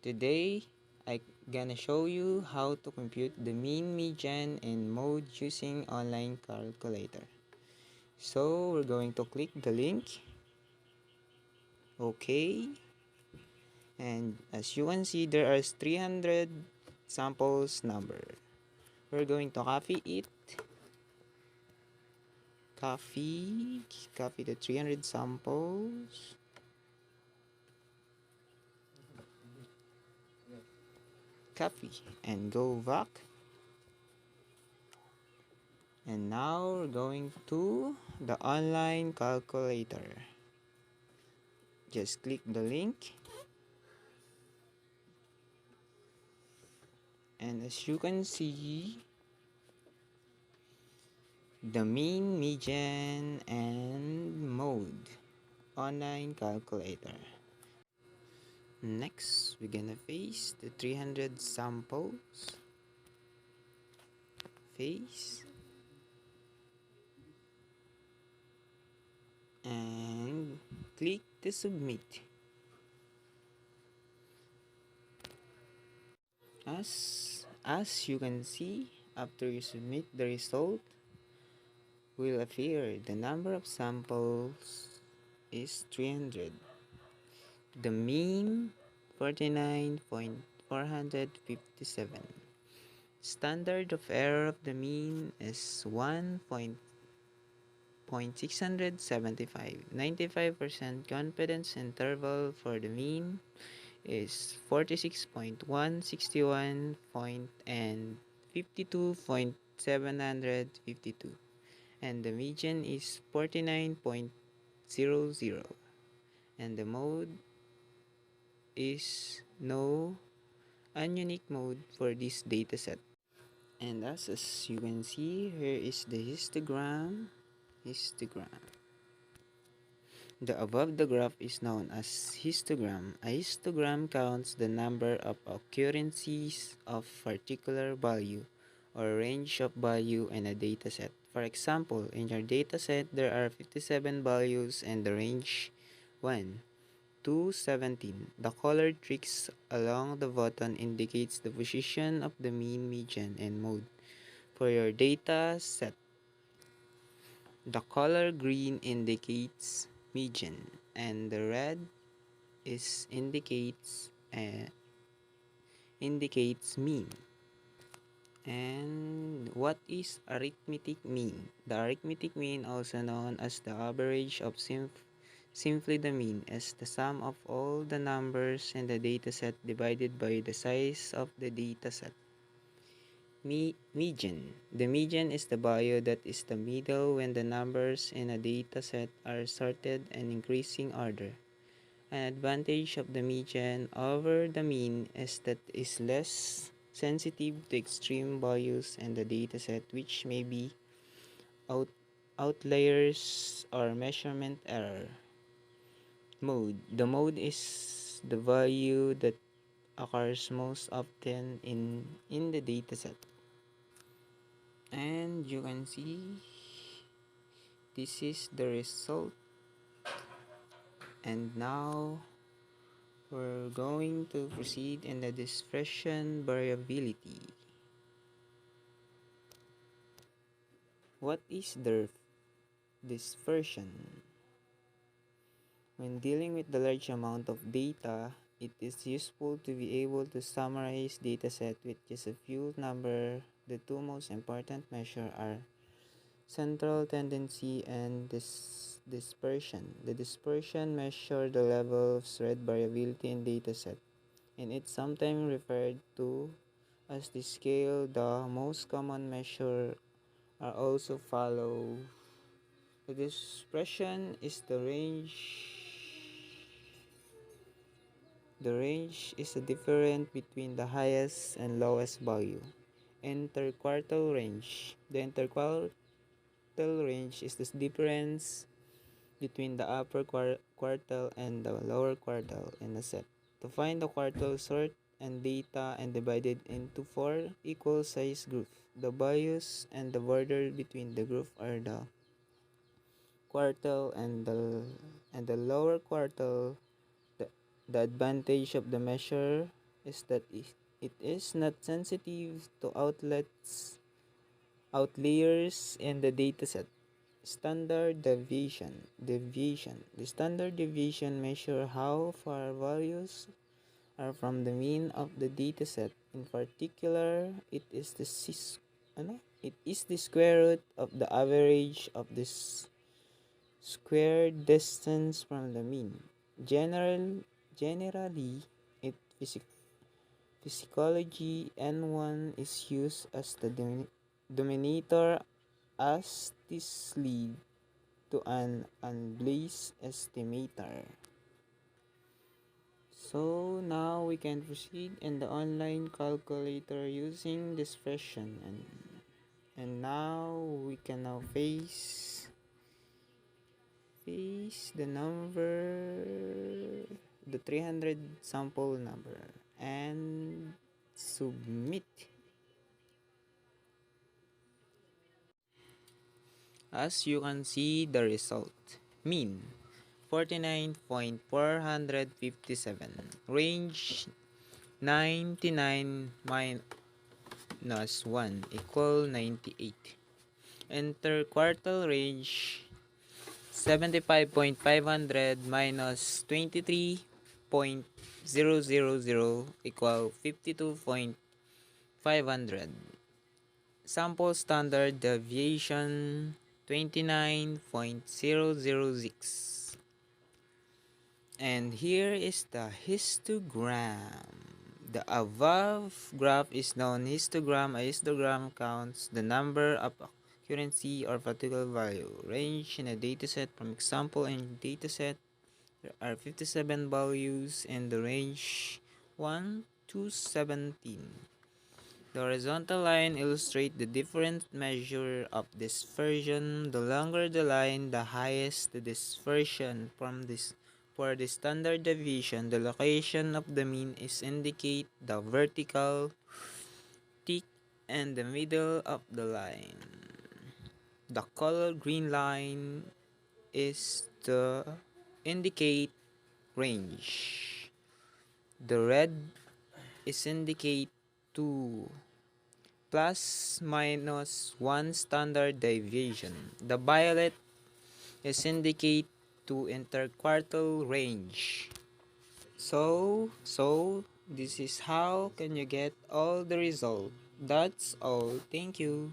Today, I gonna show you how to compute the mean, median, and mode using online calculator. So we're going to click the link. Okay. And as you can see, there are 300 samples number. We're going to copy it. Copy the 300 samples. Copy and go back. And now we're going to the online calculator. Just click the link. And as you can see, the mean, median, and mode online calculator. Next, we're gonna face the 300 samples. Face. And click the submit. As you can see, after you submit the result, will appear the number of samples is 300. The mean 49.457. Standard of error of the mean is 1.675. 95% confidence interval for the mean is 46.161 and 52.752, and the median is 49.00, and the mode is no ununique mode for this dataset. And as you can see, here is the histogram. The above the graph is known as histogram. A histogram counts the number of occurrences of particular value or range of value in a dataset. For example, in your dataset, there are 57 values and the range 1 to 17. The colored tricks along the button indicates the position of the mean, median, and mode for your data set. The color green indicates median, and the red indicates mean. And what is arithmetic mean? The arithmetic mean, also known as the average of simply the mean, is the sum of all the numbers in the dataset divided by the size of the dataset. Median. The median is the value that is the middle when the numbers in a dataset are sorted in increasing order. An advantage of the median over the mean is that it is less sensitive to extreme values in the dataset, which may be outliers or measurement error. Mode. The mode is the value that occurs most often in the dataset. And you can see this is the result. And now we're going to proceed in the dispersion variability. What is the dispersion? When dealing with the large amount of data, it is useful to be able to summarize dataset with just a few numbers. The two most important measures are central tendency and dispersion. The dispersion measures the level of spread variability in dataset, and it's sometimes referred to as the scale. The most common measures are also follow. The dispersion is the range. The range is the difference between the highest and lowest value. Interquartile range. The interquartile range is the difference between the upper quartile and the lower quartile in a set. To find the quartile, sort and data and divide it into 4 equal size groups. The values and the border between the group are the quartile and the lower quartile. The advantage of the measure is that it is not sensitive to outliers in the dataset. Standard deviation. The standard deviation measure how far values are from the mean of the dataset. In particular, it is the square root of the average of this square distance from the mean. Generally, it physiology N1 is used as the denominator, as this lead to an unbiased estimator. So now we can proceed in the online calculator using this version, and now we can now face the 300 sample number, and submit. As you can see the result, mean 49.457, range 99 minus 1 equal 98, interquartile range 75.500 minus 23.000 equal 52.500. Sample standard deviation 29.006. And here is the histogram. The above graph is known histogram. A histogram counts the number of accuracy or particular value range in a dataset. From example, in dataset there are 57 values in the range 1 to 17. The horizontal line illustrates the different measure of dispersion. The longer the line, the highest the dispersion. For the standard deviation, the location of the mean is indicate the vertical tick and the middle of the line. The color green line is the indicate range. The red is indicate 2 plus minus 1 standard deviation. The violet is indicate to interquartile range. So this is how can you get all the result. That's all. Thank you.